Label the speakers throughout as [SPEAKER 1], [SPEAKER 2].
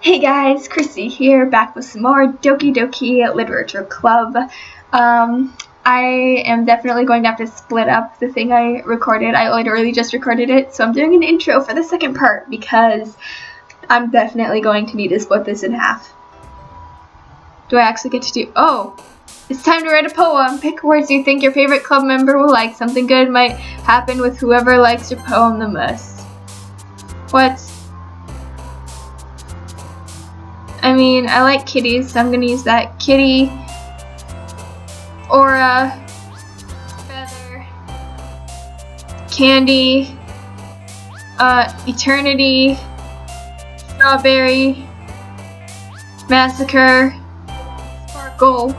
[SPEAKER 1] Hey guys, Chrissy here, back with some more Doki Doki Literature Club. I am definitely going to have to split up the thing I recorded. I literally just recorded it, so I'm doing an intro for the second part because I'm definitely going to need to split this in half. Do I actually get to do... Oh! It's time to write a poem. Pick words you think your favorite club member will like. Something good might happen with whoever likes your poem the most. What? I mean, I like kitties, so I'm gonna use that. Kitty, aura, feather, candy, eternity, strawberry, massacre, sparkle,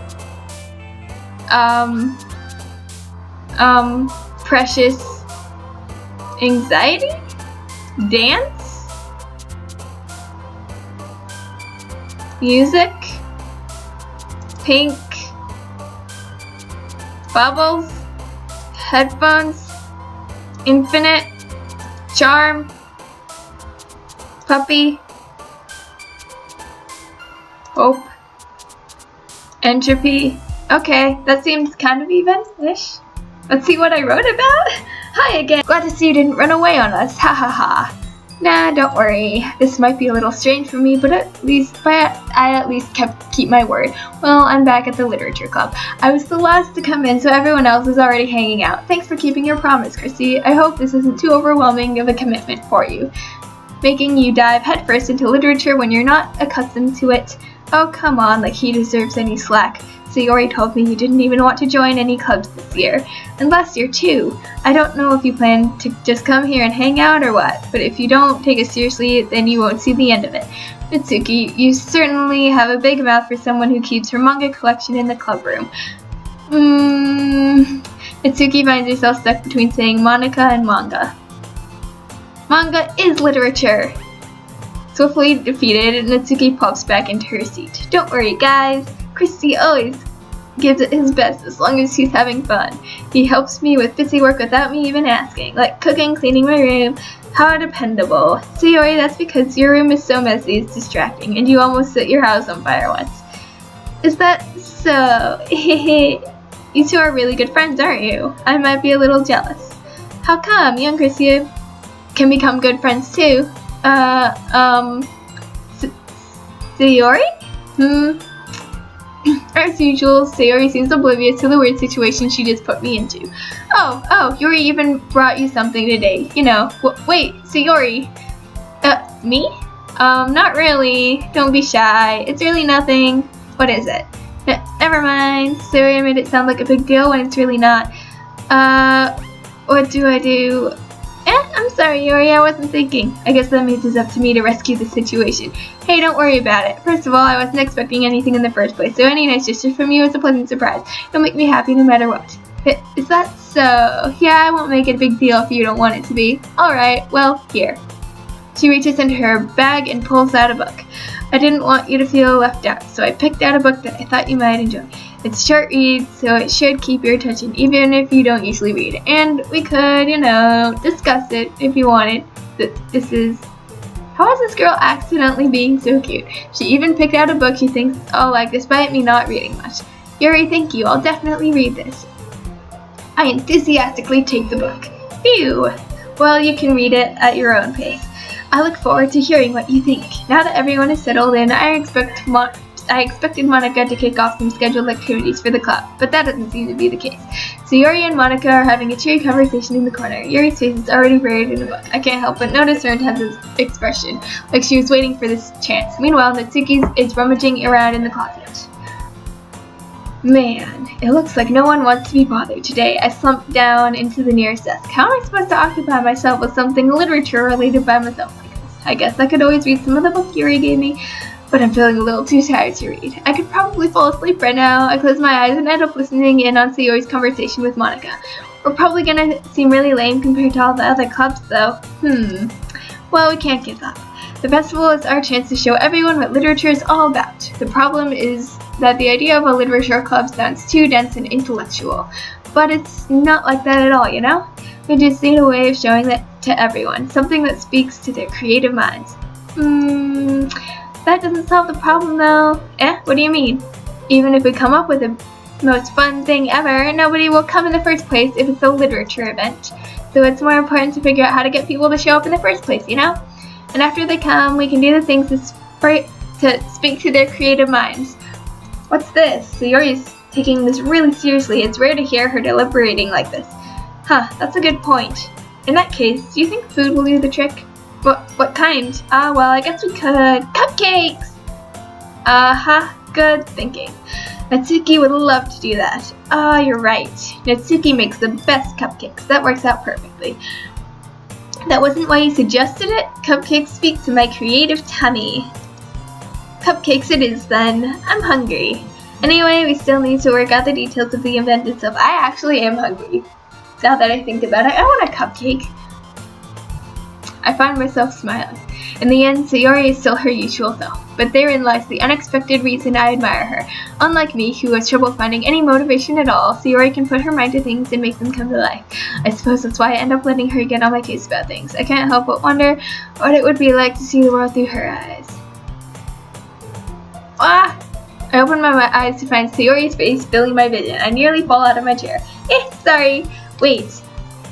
[SPEAKER 1] precious, anxiety, dance, music, pink, bubbles, headphones, infinite, charm, puppy, hope, entropy. Okay, that seems kind of even-ish. Let's see what I wrote about. Hi again. Glad to see you didn't run away on us. Ha ha ha. Nah, don't worry. This might be a little strange for me, but I at least keep my word. Well, I'm back at the literature club. I was the last to come in, so everyone else is already hanging out. Thanks for keeping your promise, Chrissy. I hope this isn't too overwhelming of a commitment for you, making you dive headfirst into literature when you're not accustomed to it. Oh, come on, like he deserves any slack. Sayori told me you didn't even want to join any clubs this year, and last year too. I don't know if you plan to just come here and hang out or what, but if you don't take it seriously, then you won't see the end of it. Mitsuki, you certainly have a big mouth for someone who keeps her manga collection in the club room. Mitsuki finds herself stuck between saying Monica and manga. Manga is literature! Swiftly defeated, Mitsuki pops back into her seat. Don't worry, guys. Chrissy always gives it his best as long as he's having fun. He helps me with busy work without me even asking, like cooking, cleaning my room. How dependable. Sayori, that's because your room is so messy it's distracting, and you almost set your house on fire once. Is that so? You two are really good friends, aren't you? I might be a little jealous. How come? You and Chrissy can become good friends too. Sayori? As usual, Sayori seems oblivious to the weird situation she just put me into. Oh, Yuri even brought you something today. You know, wait, Sayori. Me? Not really. Don't be shy. It's really nothing. What is it? Never mind. Sayori made it sound like a big deal when it's really not. What do I do? I'm sorry, Yuri, I wasn't thinking. I guess that means it's up to me to rescue the situation. Hey, don't worry about it. First of all, I wasn't expecting anything in the first place, so any nice gesture from you is a pleasant surprise. It'll make me happy no matter what. Is that so? Yeah, I won't make it a big deal if you don't want it to be. Alright, well, here. She reaches into her bag and pulls out a book. I didn't want you to feel left out, so I picked out a book that I thought you might enjoy. It's short read, so it should keep your attention even if you don't usually read. And we could, discuss it if you wanted. This is... How is this girl accidentally being so cute? She even picked out a book she thinks I'll like despite me not reading much. Yuri, thank you. I'll definitely read this. I enthusiastically take the book. Phew! Well, you can read it at your own pace. I look forward to hearing what you think. Now that everyone is settled in, I expected Monica to kick off some scheduled activities for the club, but that doesn't seem to be the case. So Yuri and Monica are having a cheery conversation in the corner. Yuri's face is already buried in a book. I can't help but notice her intense expression, like she was waiting for this chance. Meanwhile, Mitsuki is rummaging around in the closet. Man, it looks like no one wants to be bothered today. I slumped down into the nearest desk. How am I supposed to occupy myself with something literature-related by myself like this? I guess I could always read some of the book Yuri gave me, but I'm feeling a little too tired to read. I could probably fall asleep right now. I close my eyes and end up listening in on Sayori's conversation with Monica. We're probably gonna seem really lame compared to all the other clubs, though. Well, we can't give up. The festival is our chance to show everyone what literature is all about. The problem is that the idea of a literature club sounds too dense and intellectual. But it's not like that at all, you know? We just need a way of showing that to everyone, something that speaks to their creative minds. That doesn't solve the problem though. What do you mean? Even if we come up with the most fun thing ever, nobody will come in the first place if it's a literature event. So it's more important to figure out how to get people to show up in the first place, you know? And after they come, we can do the things to speak to their creative minds. What's this? Sayori's taking this really seriously. It's rare to hear her deliberating like this. Huh, that's a good point. In that case, do you think food will do the trick? What kind? Well, I guess we could. Cupcakes! Good thinking. Natsuki would love to do that. You're right. Natsuki makes the best cupcakes. That works out perfectly. That wasn't why you suggested it? Cupcakes speak to my creative tummy. Cupcakes it is then. I'm hungry. Anyway, we still need to work out the details of the event itself. I actually am hungry. Now that I think about it, I want a cupcake. I find myself smiling. In the end, Sayori is still her usual self, but therein lies the unexpected reason I admire her. Unlike me, who has trouble finding any motivation at all, Sayori can put her mind to things and make them come to life. I suppose that's why I end up letting her get on my case about things. I can't help but wonder what it would be like to see the world through her eyes. I open my eyes to find Sayori's face filling my vision. I nearly fall out of my chair. Sorry. Wait.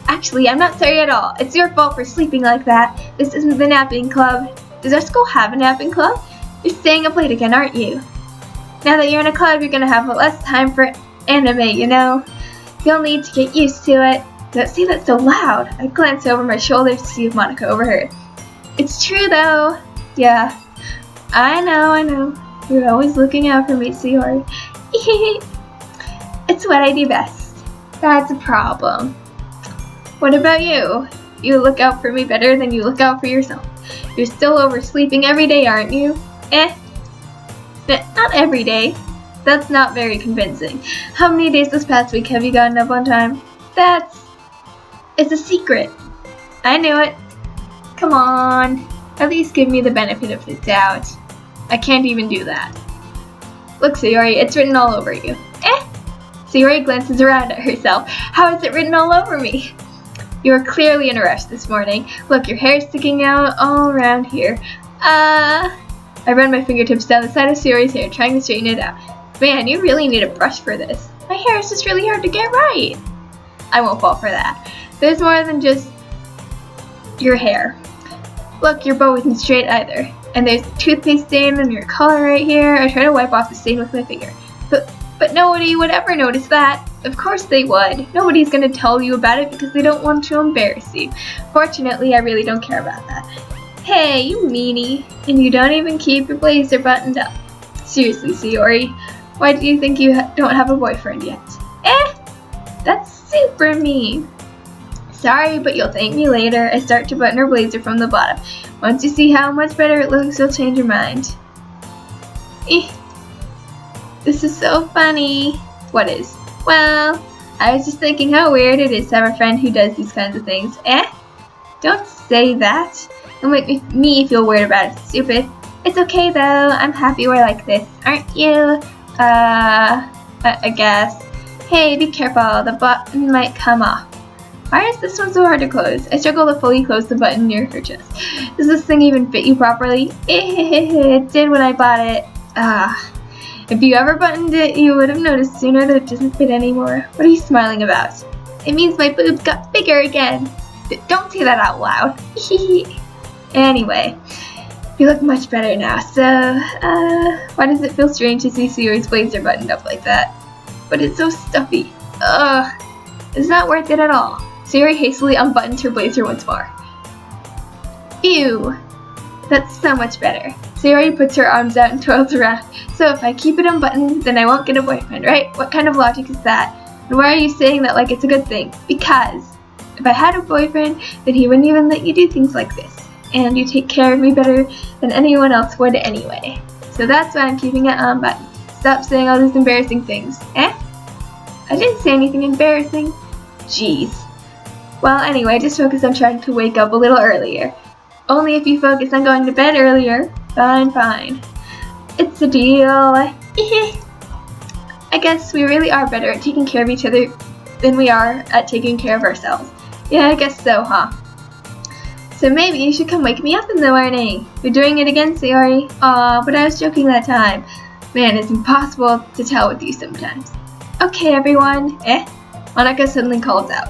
[SPEAKER 1] Actually, I'm not sorry at all. It's your fault for sleeping like that. This isn't the napping club. Does our school have a napping club? You're staying up late again, aren't you? Now that you're in a club, you're gonna have less time for anime, you know? You'll need to get used to it. Don't say that so loud. I glance over my shoulder to see if Monica overheard. It's true, though. Yeah. I know. You're always looking out for me, Sayori. It's what I do best. That's a problem. What about you? You look out for me better than you look out for yourself. You're still oversleeping every day, aren't you? Not every day. That's not very convincing. How many days this past week have you gotten up on time? It's a secret. I knew it. Come on. At least give me the benefit of the doubt. I can't even do that. Look, Sayori, it's written all over you. Sayori glances around at herself. How is it written all over me? You are clearly in a rush this morning. Look, your hair is sticking out all around here. I run my fingertips down the side of Sayori's hair, trying to straighten it out. Man, you really need a brush for this. My hair is just really hard to get right. I won't fall for that. There's more than just your hair. Look, your bow isn't straight either. And there's a toothpaste stain on your collar right here. I try to wipe off the stain with my finger. But nobody would ever notice that. Of course they would. Nobody's gonna tell you about it because they don't want to embarrass you. Fortunately, I really don't care about that. Hey, you meanie. And you don't even keep your blazer buttoned up. Seriously, Sayori, why do you think you don't have a boyfriend yet? That's super mean. Sorry, but you'll thank me later. I start to button her blazer from the bottom. Once you see how much better it looks, you'll change your mind. This is so funny. What is? Well, I was just thinking how weird it is to have a friend who does these kinds of things. Don't say that. It'll make me feel weird about it, stupid. It's okay though. I'm happy we're like this, aren't you? I guess. Hey, be careful. The button might come off. Why is this one so hard to close? I struggle to fully close the button near her chest. Does this thing even fit you properly? It did when I bought it. If you ever buttoned it, you would have noticed sooner that it doesn't fit anymore. What are you smiling about? It means my boobs got bigger again. Don't say that out loud. Anyway, you look much better now, so, why does it feel strange to see Sayori's blazer buttoned up like that? But it's so stuffy. It's not worth it at all. Sayori hastily unbuttons her blazer once more. Ew. That's so much better. Sayori puts her arms out and twirls around. So if I keep it unbuttoned, then I won't get a boyfriend, right? What kind of logic is that? And why are you saying that like it's a good thing? Because if I had a boyfriend, then he wouldn't even let you do things like this. And you take care of me better than anyone else would anyway. So that's why I'm keeping it unbuttoned. Stop saying all these embarrassing things. I didn't say anything embarrassing. Jeez. Well, anyway, just focus on trying to wake up a little earlier. Only if you focus on going to bed earlier. Fine. It's a deal. I guess we really are better at taking care of each other than we are at taking care of ourselves. Yeah, I guess so, huh? So maybe you should come wake me up in the morning. You're doing it again, Sayori. Aw, but I was joking that time. Man, it's impossible to tell with you sometimes. Okay, everyone. Monica suddenly calls out.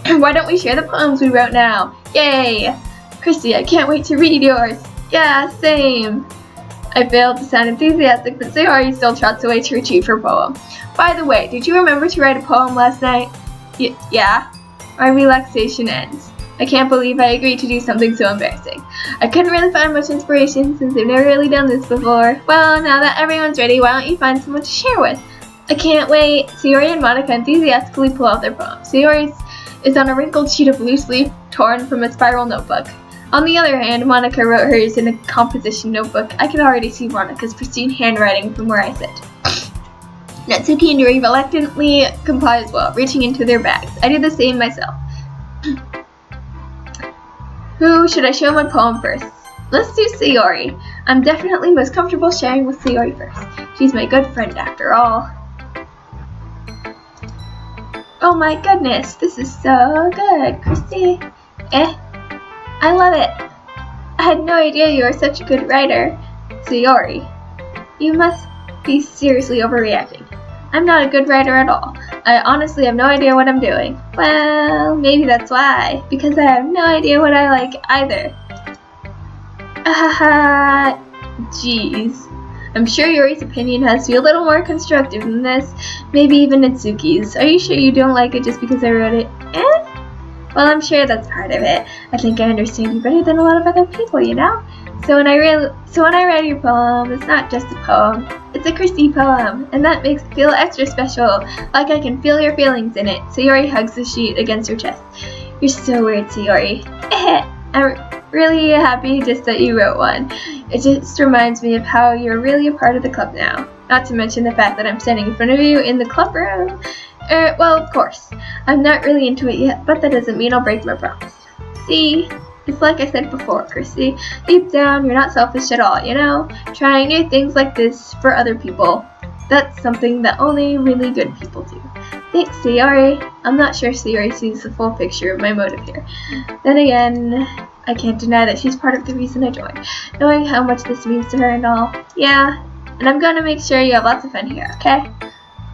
[SPEAKER 1] Why don't we share the poems we wrote now? Yay! Christy, I can't wait to read yours. Yeah, same. I failed to sound enthusiastic, but Sayori still trots away to retrieve her poem. By the way, did you remember to write a poem last night? Yeah. My relaxation ends. I can't believe I agreed to do something so embarrassing. I couldn't really find much inspiration since I've never really done this before. Well, now that everyone's ready, why don't you find someone to share with? I can't wait. Sayori and Monica enthusiastically pull out their poems. Sayori's is on a wrinkled sheet of loose leaf torn from a spiral notebook. On the other hand, Monica wrote hers in a composition notebook. I could already see Monica's pristine handwriting from where I sit. Natsuki and Yuri reluctantly comply as well, reaching into their bags. I did the same myself. Who should I show my poem first? Let's do Sayori. I'm definitely most comfortable sharing with Sayori first. She's my good friend after all. Oh my goodness, this is so good, Christy. I love it. I had no idea you were such a good writer. Sayori, you must be seriously overreacting. I'm not a good writer at all. I honestly have no idea what I'm doing. Well, maybe that's why. Because I have no idea what I like either. Jeez. I'm sure Yuri's opinion has to be a little more constructive than this. Maybe even Natsuki's. Are you sure you don't like it just because I wrote it? Well, I'm sure that's part of it. I think I understand you better than a lot of other people, you know? So when I read your poem, it's not just a poem. It's a Christy poem, and that makes it feel extra special, like I can feel your feelings in it. Sayori hugs the sheet against her chest. You're so weird, Sayori. I'm really happy just that you wrote one. It just reminds me of how you're really a part of the club now. Not to mention the fact that I'm standing in front of you in the club room. Well, of course. I'm not really into it yet, but that doesn't mean I'll break my promise. See? It's like I said before, Christy. Deep down, you're not selfish at all, you know? Trying new things like this for other people. That's something that only really good people do. Thanks, Sayori. I'm not sure Sayori sees the full picture of my motive here. Then again, I can't deny that she's part of the reason I joined. Knowing how much this means to her and all. Yeah, and I'm gonna make sure you have lots of fun here, okay?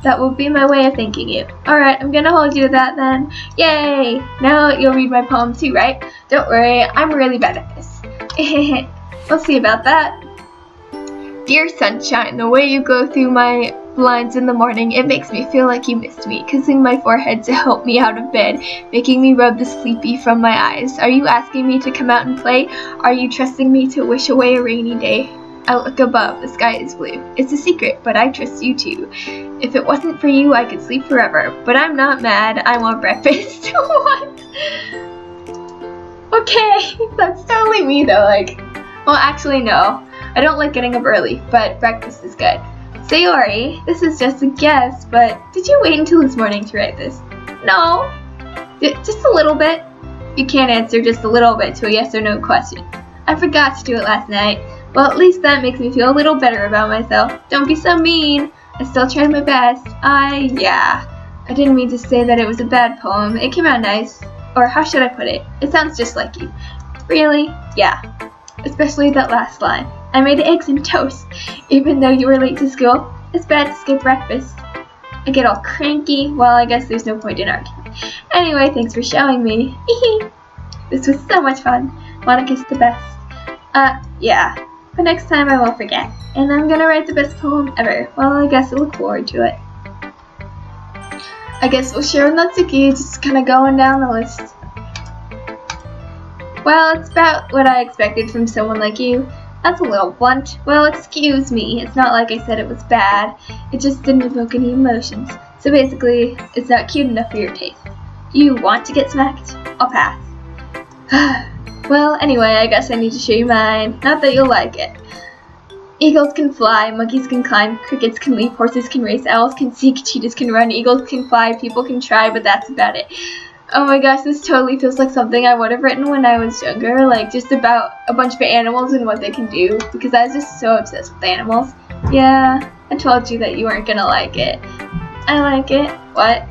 [SPEAKER 1] That will be my way of thanking you. Alright, I'm gonna hold you to that then. Yay! Now you'll read my poem too, right? Don't worry, I'm really bad at this. We'll see about that. Dear sunshine, the way you go through my lines in the morning, it makes me feel like you missed me, kissing my forehead to help me out of bed, making me rub the sleepy from my eyes. Are you asking me to come out and play? Are you trusting me to wish away a rainy day? I look above, the sky is blue. It's a secret, but I trust you too. If it wasn't for you, I could sleep forever. But I'm not mad, I want breakfast. What? Okay, that's totally me though, like, well actually no. I don't like getting up early, but breakfast is good. Sayori, this is just a guess, but did you wait until this morning to write this? No. Just a little bit. You can't answer just a little bit to a yes or no question. I forgot to do it last night. Well, at least that makes me feel a little better about myself. Don't be so mean. I still tried my best. I didn't mean to say that it was a bad poem. It came out nice. Or how should I put it? It sounds just like you. Really? Yeah. Especially that last line. I made eggs and toast, even though you were late to school. It's bad to skip breakfast. I get all cranky. Well, I guess there's no point in arguing. Anyway, thanks for showing me. This was so much fun. Monica's the best. Yeah. But next time I won't forget. And I'm gonna write the best poem ever. Well, I guess I look forward to it. I guess we'll share with Natsuki, just kinda going down the list. Well, it's about what I expected from someone like you. That's a little blunt. Well, excuse me. It's not like I said it was bad. It just didn't evoke any emotions. So basically, it's not cute enough for your taste. Do you want to get smacked? I'll pass. Well, anyway, I guess I need to show you mine. Not that you'll like it. Eagles can fly, monkeys can climb, crickets can leap, horses can race, owls can seek, cheetahs can run, eagles can fly, people can try, but that's about it. Oh my gosh, this totally feels like something I would have written when I was younger, like just about a bunch of animals and what they can do, because I was just so obsessed with animals. Yeah, I told you that you weren't gonna like it. I like it. What?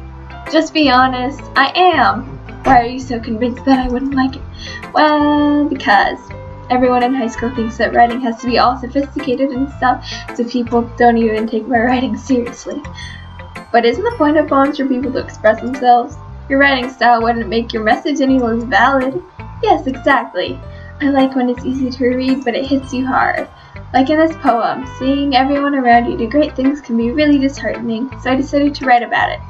[SPEAKER 1] Just be honest. I am. Why are you so convinced that I wouldn't like it? Well, because everyone in high school thinks that writing has to be all sophisticated and stuff, so people don't even take my writing seriously. But isn't the point of poems for people to express themselves? Your writing style wouldn't make your message any less valid. Yes, exactly. I like when it's easy to read, but it hits you hard. Like in this poem, seeing everyone around you do great things can be really disheartening, so I decided to write about it.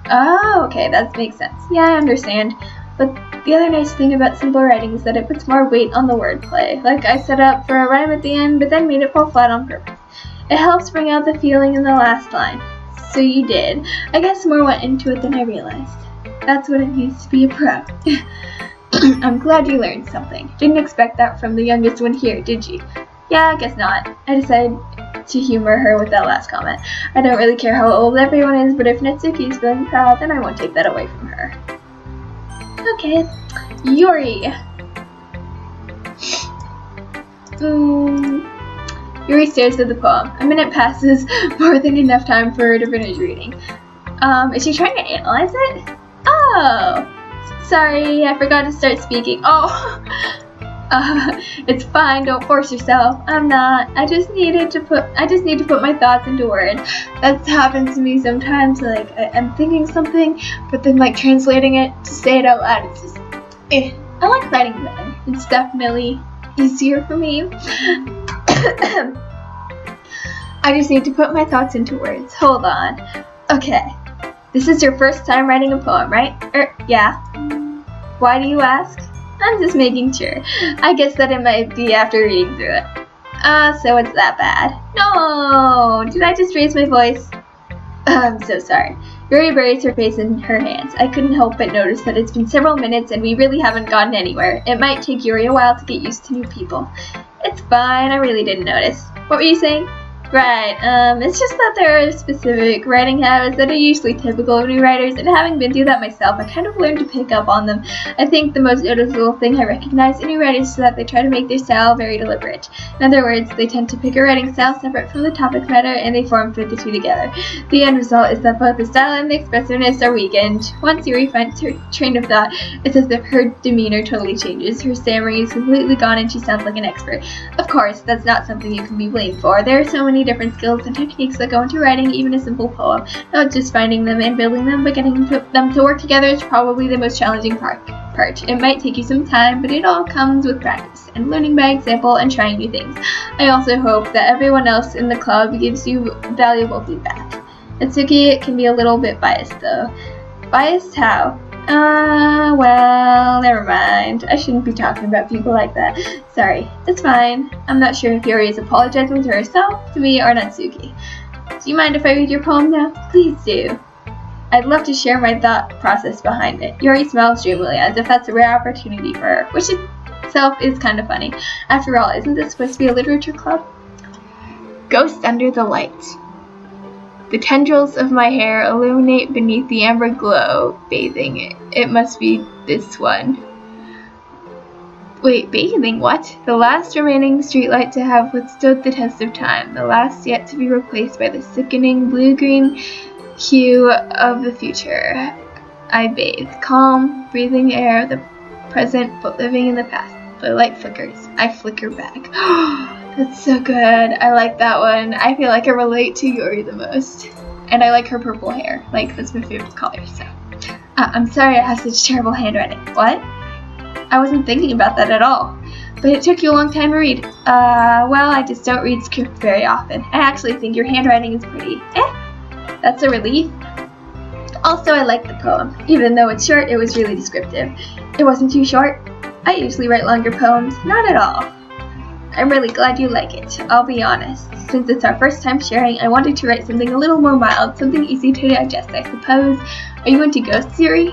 [SPEAKER 1] Oh, okay, that makes sense. Yeah, I understand. But the other nice thing about simple writing is that it puts more weight on the wordplay. Like I set up for a rhyme at the end, but then made it fall flat on purpose. It helps bring out the feeling in the last line. So you did. I guess more went into it than I realized. That's what it means to be a pro. I'm glad you learned something. Didn't expect that from the youngest one here, did you? Yeah, I guess not. I decided to humor her with that last comment. I don't really care how old everyone is, but if Natsuki is feeling proud, then I won't take that away from her. Okay, Yuri. Yuri stares at the poem. A minute passes, more than enough time for her to finish reading. Is she trying to analyze it? Oh, sorry, I forgot to start speaking. Oh, it's fine. Don't force yourself. I'm not. I just need to put my thoughts into words. That happens to me sometimes. Like I'm thinking something, but then like translating it to say it out loud. It's just, I like writing better. It's definitely easier for me. I just need to put my thoughts into words. Hold on. Okay. This is your first time writing a poem, right? Yeah. Why do you ask? I'm just making sure. I guess that it might be after reading through it. So it's that bad. No! Did I just raise my voice? I'm so sorry. Yuri buries her face in her hands. I couldn't help but notice that it's been several minutes and we really haven't gotten anywhere. It might take Yuri a while to get used to new people. It's fine, I really didn't notice. What were you saying? Right, it's just that there are specific writing habits that are usually typical of new writers, and having been through that myself, I kind of learned to pick up on them. I think the most noticeable thing I recognize in new writers is that they try to make their style very deliberate. In other words, they tend to pick a writing style separate from the topic matter, and they fit the two together. The end result is that both the style and the expressiveness are weakened. Once Yuri finds her train of thought, it's as if her demeanor totally changes. Her stammering is completely gone and she sounds like an expert. Of course, that's not something you can be blamed for. There are so many different skills and techniques that go into writing even a simple poem. Not just finding them and building them, but getting them to work together is probably the most challenging part. It might take you some time, but it all comes with practice and learning by example and trying new things. I also hope that everyone else in the club gives you valuable feedback. Natsuki can be a little bit biased though. Biased how? Well, never mind. I shouldn't be talking about people like that. Sorry, it's fine. I'm not sure if Yuri is apologizing to herself, to me, or Natsuki. Do you mind if I read your poem now? Please do. I'd love to share my thought process behind it. Yuri smiles dreamily, as if that's a rare opportunity for her, which itself is kind of funny. After all, isn't this supposed to be a literature club? Ghost under the light. The tendrils of my hair illuminate beneath the amber glow, bathing it. It must be this one. Wait, bathing what? The last remaining streetlight to have withstood the test of time. The last yet to be replaced by the sickening blue-green hue of the future. I bathe, calm, breathing air of the present, but living in the past. The light flickers. I flicker back. That's so good. I like that one. I feel like I relate to Yuri the most. And I like her purple hair. Like, that's my favorite color, so. I'm sorry I have such terrible handwriting. What? I wasn't thinking about that at all. But it took you a long time to read. Well, I just don't read script very often. I actually think your handwriting is pretty. That's a relief. Also, I like the poem. Even though it's short, it was really descriptive. It wasn't too short. I usually write longer poems. Not at all. I'm really glad you like it. I'll be honest. Since it's our first time sharing, I wanted to write something a little more mild, something easy to digest, I suppose. Are you into ghosts, Yuri?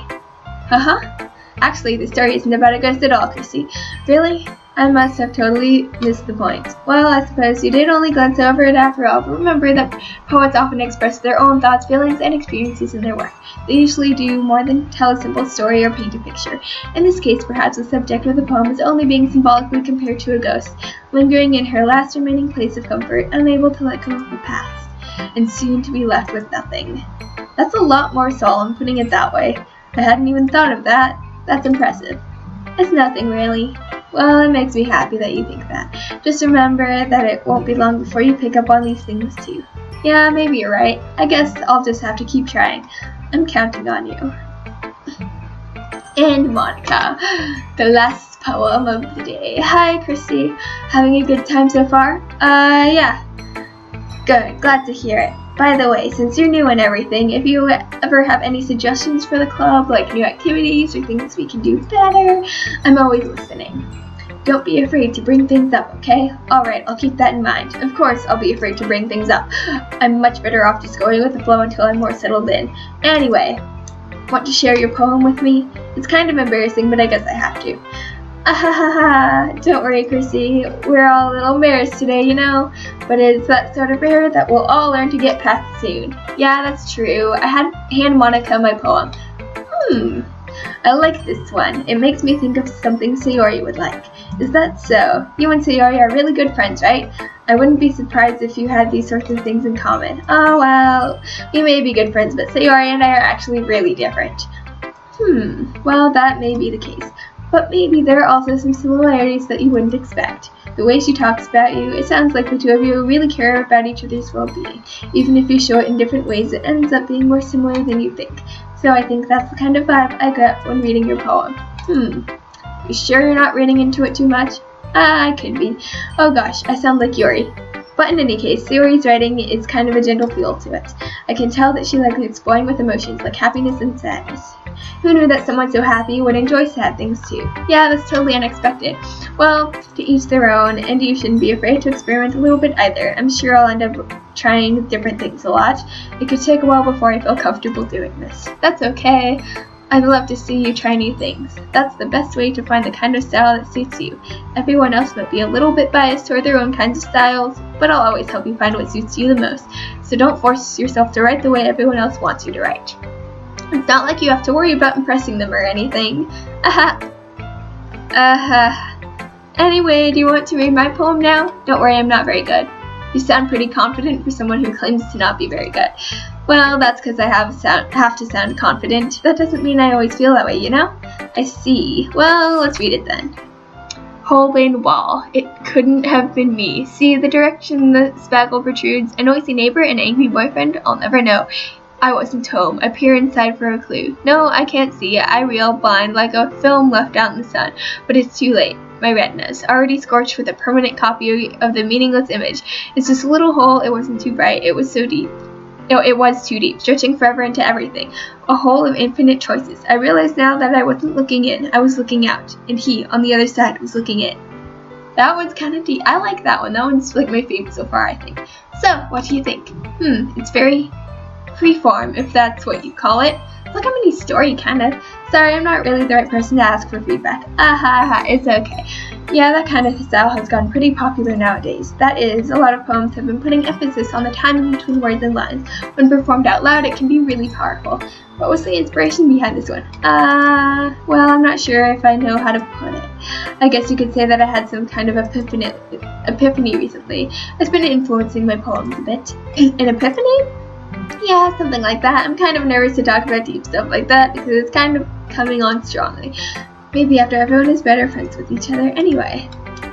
[SPEAKER 1] Actually, the story isn't about a ghost at all, Chrissy. Really? I must have totally missed the point. Well, I suppose you did only glance over it after all, but remember that poets often express their own thoughts, feelings, and experiences in their work. They usually do more than tell a simple story or paint a picture. In this case, perhaps the subject of the poem is only being symbolically compared to a ghost, lingering in her last remaining place of comfort, unable to let go of the past, and soon to be left with nothing. That's a lot more solemn, putting it that way. I hadn't even thought of that. That's impressive. It's nothing really. Well, it makes me happy that you think that. Just remember that it won't be long before you pick up on these things too. Yeah, maybe you're right. I guess I'll just have to keep trying. I'm counting on you. And Monica, the last poem of the day. Hi, Christy. Having a good time so far? Yeah. Good, glad to hear it. By the way, since you're new and everything, if you ever have any suggestions for the club, like new activities or things we can do better, I'm always listening. Don't be afraid to bring things up, okay? Alright, I'll keep that in mind. Of course, I'll be afraid to bring things up. I'm much better off just going with the flow until I'm more settled in. Anyway, want to share your poem with me? It's kind of embarrassing, but I guess I have to. Don't worry, Chrissy. We're all little bears today, you know. But it's that sort of bear that we'll all learn to get past soon. Yeah, that's true. I had hand Monica my poem. I like this one. It makes me think of something Sayori would like. Is that so? You and Sayori are really good friends, right? I wouldn't be surprised if you had these sorts of things in common. Oh, well, we may be good friends, but Sayori and I are actually really different. Well, that may be the case. But maybe there are also some similarities that you wouldn't expect. The way she talks about you, it sounds like the two of you really care about each other's well-being. Even if you show it in different ways, it ends up being more similar than you think. So I think that's the kind of vibe I got when reading your poem. You sure you're not reading into it too much? I could be. Oh gosh, I sound like Yuri. But in any case, Sayori's writing is kind of a gentle feel to it. I can tell that she likes exploring with emotions like happiness and sadness. Who knew that someone so happy would enjoy sad things too? Yeah, that's totally unexpected. Well, to each their own, and you shouldn't be afraid to experiment a little bit either. I'm sure I'll end up trying different things a lot. It could take a while before I feel comfortable doing this. That's okay. I'd love to see you try new things. That's the best way to find the kind of style that suits you. Everyone else might be a little bit biased toward their own kinds of styles, but I'll always help you find what suits you the most. So don't force yourself to write the way everyone else wants you to write. It's not like you have to worry about impressing them or anything. Anyway, do you want to read my poem now? Don't worry, I'm not very good. You sound pretty confident for someone who claims to not be very good. Well, that's because I have to sound confident. That doesn't mean I always feel that way, you know? I see. Well, let's read it then. Hallway and wall. It couldn't have been me. See the direction the spackle protrudes. A noisy neighbor, an angry boyfriend? I'll never know. I wasn't home. I peer inside for a clue. No, I can't see it. I reel blind like a film left out in the sun. But it's too late. My retinas, already scorched with a permanent copy of the meaningless image. It's just a little hole. It wasn't too bright. It was so deep. No, it was too deep, stretching forever into everything. A hole of infinite choices. I realize now that I wasn't looking in. I was looking out. And he, on the other side, was looking in. That one's kind of deep. I like that one. That one's like my favorite so far, I think. So, what do you think? It's very freeform, if that's what you call it. It's like a mini story, kind of. Sorry, I'm not really the right person to ask for feedback. It's okay. Yeah, that kind of style has gotten pretty popular nowadays. That is, a lot of poems have been putting emphasis on the time between words and lines. When performed out loud, it can be really powerful. What was the inspiration behind this one? Well, I'm not sure if I know how to put it. I guess you could say that I had some kind of epiphany recently. It's been influencing my poems a bit. An epiphany? Yeah, something like that. I'm kind of nervous to talk about deep stuff like that because it's kind of coming on strongly. Maybe after everyone is better friends with each other. Anyway,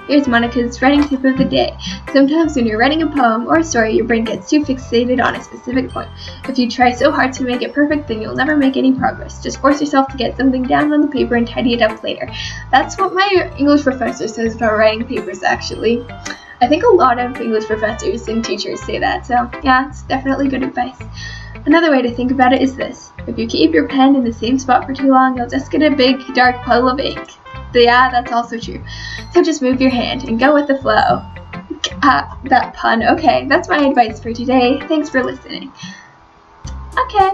[SPEAKER 1] here's Monica's writing tip of the day. Sometimes when you're writing a poem or a story, your brain gets too fixated on a specific point. If you try so hard to make it perfect, then you'll never make any progress. Just force yourself to get something down on the paper and tidy it up later. That's what my English professor says about writing papers, actually. I think a lot of English professors and teachers say that, so yeah, it's definitely good advice. Another way to think about it is this. If you keep your pen in the same spot for too long, you'll just get a big, dark puddle of ink. Yeah, that's also true. So just move your hand and go with the flow. That pun. Okay, that's my advice for today. Thanks for listening. Okay.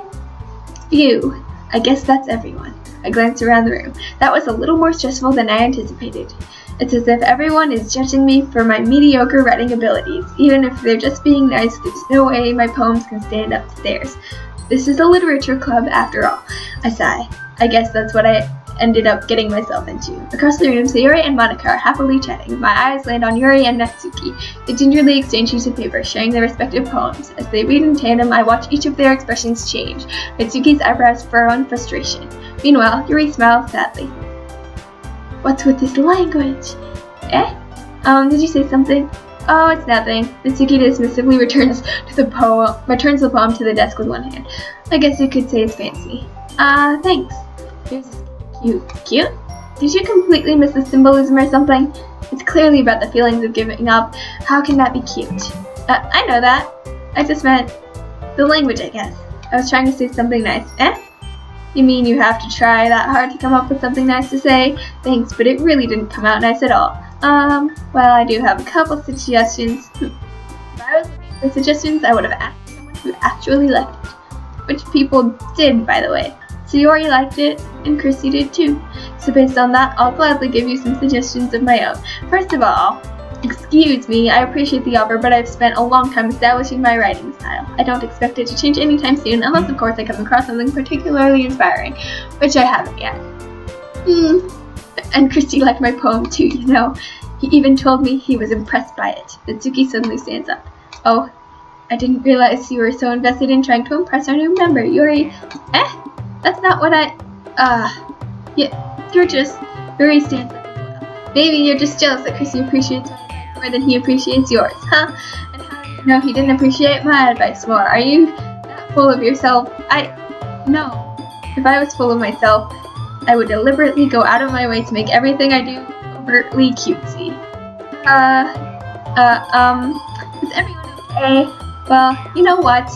[SPEAKER 1] Phew. I guess that's everyone. I glanced around the room. That was a little more stressful than I anticipated. It's as if everyone is judging me for my mediocre writing abilities. Even if they're just being nice, there's no way my poems can stand up to theirs. This is a literature club after all. I sigh. I guess that's what ended up getting myself into. Across the room, Sayori and Monica are happily chatting. My eyes land on Yuri and Natsuki. They gingerly exchange sheets of paper, sharing their respective poems. As they read in tandem, I watch each of their expressions change. Natsuki's eyebrows furrow in frustration. Meanwhile, Yuri smiles sadly. What's with this language? Did you say something? Oh, it's nothing. Natsuki dismissively returns the poem to the desk with one hand. I guess you could say it's fancy. Thanks. Here's cute? Did you completely miss the symbolism or something? It's clearly about the feelings of giving up. How can that be cute? I know that. I just meant the language, I guess. I was trying to say something nice. You mean you have to try that hard to come up with something nice to say? Thanks, but it really didn't come out nice at all. Well, I do have a couple suggestions. If I was looking for suggestions, I would have asked someone who actually liked it. Which people did, by the way. Sayori liked it, and Chrissy did too. So based on that, I'll gladly give you some suggestions of my own. First of all, excuse me, I appreciate the offer, but I've spent a long time establishing my writing style. I don't expect it to change anytime soon, unless of course I come across something particularly inspiring, which I haven't yet. And Christy liked my poem too, you know. He even told me he was impressed by it. Natsuki suddenly stands up. Oh, I didn't realize you were so invested in trying to impress our new member, Yuri. That's not what yeah, Yuri stands up. Maybe you're just jealous that Christy appreciates my advice more than he appreciates yours, huh? And how do you know he didn't appreciate my advice more? Are you that full of yourself? No. If I was full of myself, I would deliberately go out of my way to make everything I do overtly cutesy. Is everyone okay? Well, you know what?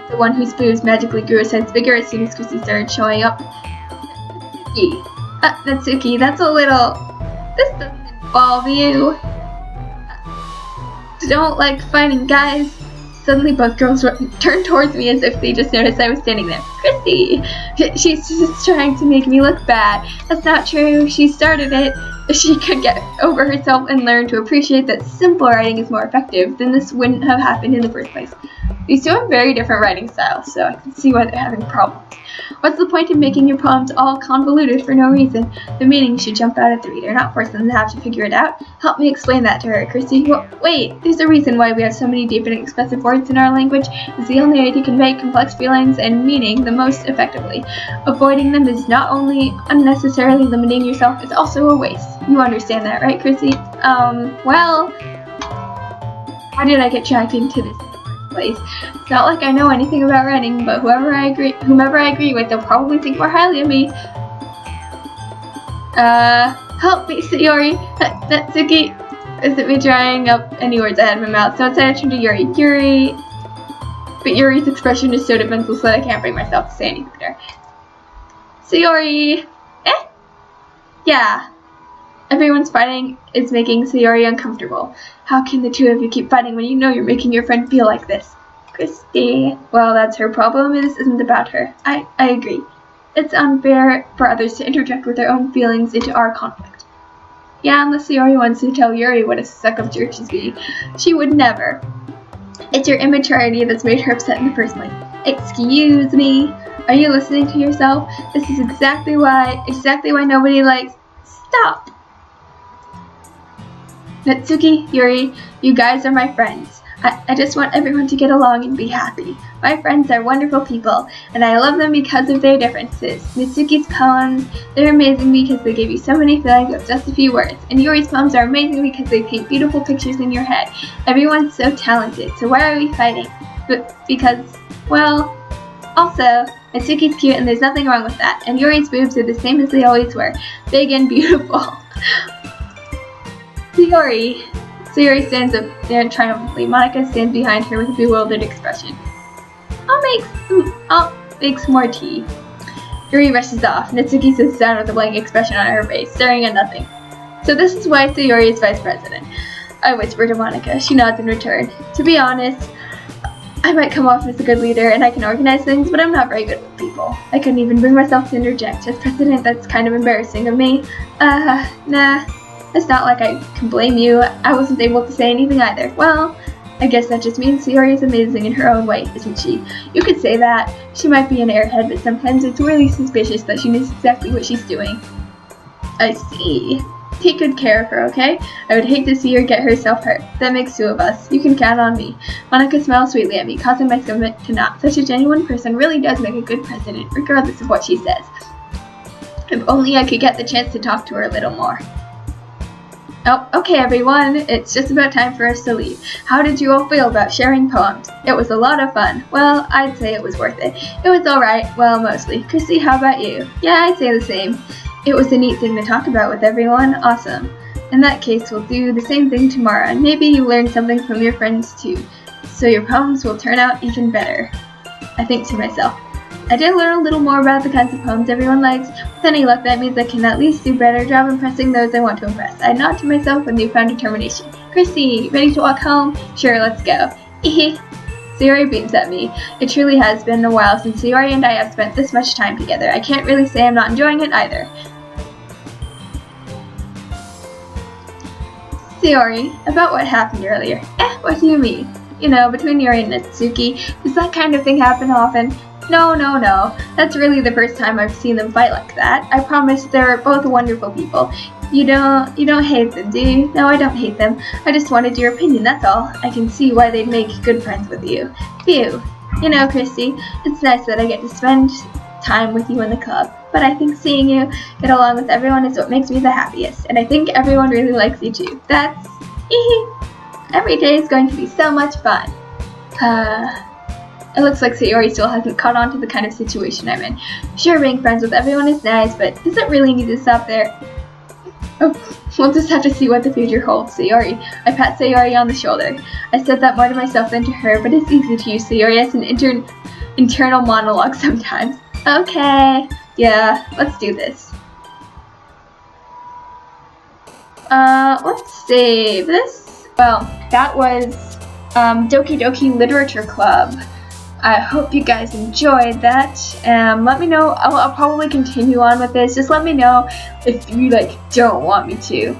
[SPEAKER 1] The one whose boobs magically grew a sense bigger as soon as Chrissy started showing up. Natsuki, that's a little... This doesn't involve you. Don't like fighting guys. Suddenly both girls turned towards me as if they just noticed I was standing there. Chrissy! She's just trying to make me look bad. That's not true. She started it. If she could get over herself and learn to appreciate that simple writing is more effective, then this wouldn't have happened in the first place. These two have very different writing styles, so I can see why they're having problems. What's the point of making your poems all convoluted for no reason? The meaning should jump out at the reader, not force them to have to figure it out. Help me explain that to her, Chrissy. Wait, there's a reason why we have so many deep and expressive words in our language. It's the only way to convey complex feelings and meaning the most effectively. Avoiding them is not only unnecessarily limiting yourself, it's also a waste. You understand that, right, Chrissy? Well, how did I get dragged into this place? It's not like I know anything about writing, but whomever I agree with, they'll probably think more highly of me. Help me, Sayori. Natsuki isn't me drying up any words I had in my mouth, so instead I turned to Yuri. But Yuri's expression is so defenseless that I can't bring myself to say anything to her. Sayori! Yeah. Everyone's fighting is making Sayori uncomfortable. How can the two of you keep fighting when you know you're making your friend feel like this? Christy. Well, that's her problem. This isn't about her. I agree. It's unfair for others to interject with their own feelings into our conflict. Yeah, unless Sayori wants to tell Yuri what a suck of jerk she's being. She would never. It's your immaturity that's made her upset in the first place. Excuse me. Are you listening to yourself? This is exactly why nobody likes... Stop! Natsuki, Yuri, you guys are my friends. I just want everyone to get along and be happy. My friends are wonderful people, and I love them because of their differences. Natsuki's poems, they're amazing because they give you so many feelings with just a few words. And Yuri's poems are amazing because they paint beautiful pictures in your head. Everyone's so talented, so why are we fighting? Because, well, also, Natsuki's cute and there's nothing wrong with that. And Yuri's boobs are the same as they always were. Big and beautiful. Sayori stands up there triumphantly. Monica stands behind her with a bewildered expression. I'll make some more tea. Yuri rushes off. Natsuki sits down with a blank expression on her face, staring at nothing. So this is why Sayori is vice president. I whisper to Monica. She nods in return. To be honest, I might come off as a good leader and I can organize things, but I'm not very good with people. I couldn't even bring myself to interject. As president, that's kind of embarrassing of me. Nah. It's not like I can blame you. I wasn't able to say anything either. Well, I guess that just means Sayori is amazing in her own way, isn't she? You could say that. She might be an airhead, but sometimes it's really suspicious that she knows exactly what she's doing. I see. Take good care of her, okay? I would hate to see her get herself hurt. That makes two of us. You can count on me. Monica smiles sweetly at me, causing my stomach to knot. Such a genuine person really does make a good president, regardless of what she says. If only I could get the chance to talk to her a little more. Oh, okay everyone, it's just about time for us to leave. How did you all feel about sharing poems? It was a lot of fun. Well, I'd say it was worth it. It was alright, well, mostly. Chrissy, how about you? Yeah, I'd say the same. It was a neat thing to talk about with everyone. Awesome. In that case, we'll do the same thing tomorrow, and maybe you learn something from your friends too. So your poems will turn out even better. I think to myself. I did learn a little more about the kinds of poems everyone likes. With any luck, that means I can at least do a better job impressing those I want to impress. I nod to myself with newfound determination. Chrissy, ready to walk home? Sure, let's go. Sayori beams at me. It truly has been a while since Sayori and I have spent this much time together. I can't really say I'm not enjoying it either. Sayori, about what happened earlier. What do you mean? You know, between Yuri and Natsuki, does that kind of thing happen often? No. That's really the first time I've seen them fight like that. I promise they're both wonderful people. You don't hate them, do you? No, I don't hate them. I just wanted your opinion, that's all. I can see why they'd make good friends with you. Phew. You know, Christy, it's nice that I get to spend time with you in the club. But I think seeing you get along with everyone is what makes me the happiest. And I think everyone really likes you too. That's... Every day is going to be so much fun. It looks like Sayori still hasn't caught on to the kind of situation I'm in. Sure, being friends with everyone is nice, but does it really need to stop there? Oh, we'll just have to see what the future holds, Sayori. I pat Sayori on the shoulder. I said that more to myself than to her, but it's easy to use Sayori as an internal monologue sometimes. Okay, yeah, let's do this. Let's save this. Well, that was Doki Doki Literature Club. I hope you guys enjoyed that. Let me know. I'll probably continue on with this. Just let me know if you don't want me to.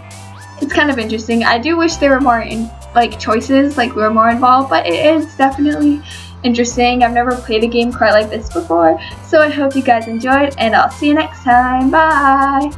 [SPEAKER 1] It's kind of interesting. I do wish there were more choices, we were more involved, but it is definitely interesting. I've never played a game quite like this before, so I hope you guys enjoyed, and I'll see you next time. Bye!